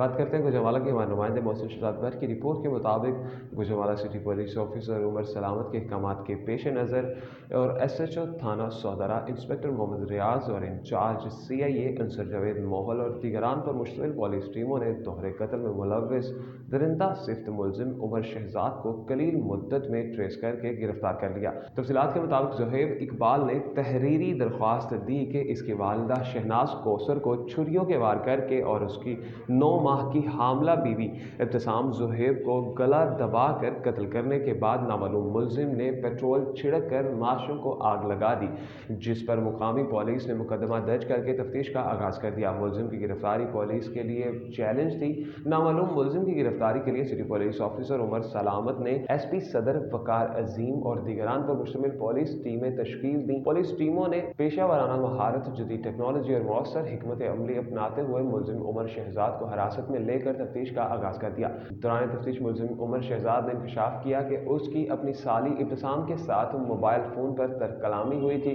बात करते हैं गुजरांवाला के हमारे नुमाइंदे मोहसिन शहजाद बट की रिपोर्ट के मुताबिक Gujranwala city police officer Umar Salamat के अहकामात के पेश नज़र और SHO थाना सौदरा इंस्पेक्टर मोहम्मद रियाज और इंचार्ज CIA अंसर जावेद मोहल और दीगरान पर मुश्तमिल पुलिस टीमों ने दोहरे कत्ल में मुलव्विस दरिंदा सिफ्त मुलजिम उमर शहजाद को कलील मुद्दत में ट्रेस करके गिरफ्तार कर लिया। तफसीलात के मुताबिक ज़ुहैब इकबाल ने तहरीरी दरख्वास्त दी कि इसकी वालिदा शहनाज कौसर को छुरियों के वार करके और उसकी 9 माह की हामला बीवी इब्तिसाम ज़ुहैब को गला दबाकर कत्ल करने के बाद नामालूम मुलजिम ने पेट्रोल छिड़क कर माशरों को आग लगा दी, जिस पर मुकामी पुलिस ने मुकदमा दर्ज करके तफ्तीश का आगाज कर दिया। मुलजिम की गिरफ्तारी पुलिस के लिए चैलेंज थी। नामालूम मुलजिम की गिरफ्तारी के लिए सिटी पुलिस ऑफिसर उमर सलामत ने SP सदर वकार अजीम और दीगरान पर मुश्तमिल पुलिस टीमें तश्कील दी। पुलिस टीमों ने पेशा वाराना महारत, जदीद टेक्नोलॉजी और मौसर हिकमत अमली अपनाते हुए मुलजिम उमर शहजाद को हिरासत में लेकर तफ्तीश का आगाज कर दिया। दौरान तफ्तीश मुलजिम उमर शहजाद ने इंकशाफ किया कि उसकी अपनी साली इब्तिसाम के साथ मोबाइल फ़ोन पर तरकलामी हुई थी,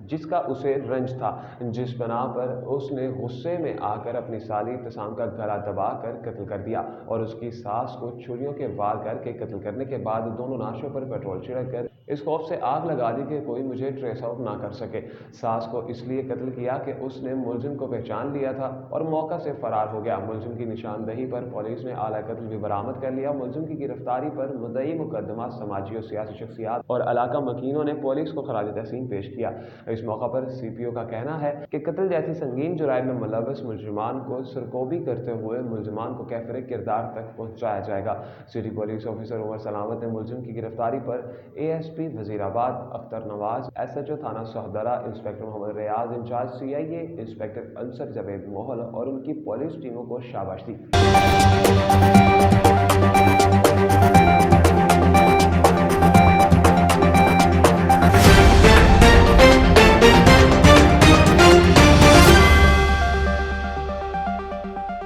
जिसका उसे रंज था, जिस बना पर उसने गुस्से में आकर अपनी साली इब्तिसाम का गला दबाकर कत्ल कर दिया और उसकी सास को छुरियों के वार करके कत्ल करने के बाद दोनों नाशों पर पेट्रोल छिड़क कर इस खौफ से आग लगा दी कि कोई मुझे ट्रेस आउट ना कर सके। सास को इसलिए कत्ल किया कि उसने मुलजिम को पहचान लिया था और मौका से फरार हो गया। मुलजिम की निशानदही पर पुलिस ने आला कत्ल भी बरामद कर लिया। मुलजिम की गिरफ्तारी पर मुद्दई मुकदमा समाजी और सियासी शख्सियात और इलाका मकीनों ने पुलिस को खराज तहसीन पेश किया। इस मौका पर CPO का कहना है कि कत्ल जैसी संगीन जुराइम में मुलव्वस मुलजिमान को सरकोबी करते हुए मुलजिमान को कैफरे किरदार तक पहुँचाया जाएगा। सिटी पुलिस ऑफिसर उमर सलामत ने मुलजिम की गिरफ्तारी पर ASP वजीराबाद अख्तर नवाज, SHO थाना Sodhra inspector Mohammad Riaz, incharge CIA inspector Ansar Javed Mohal और उनकी पुलिस टीमों को शाबाश दी।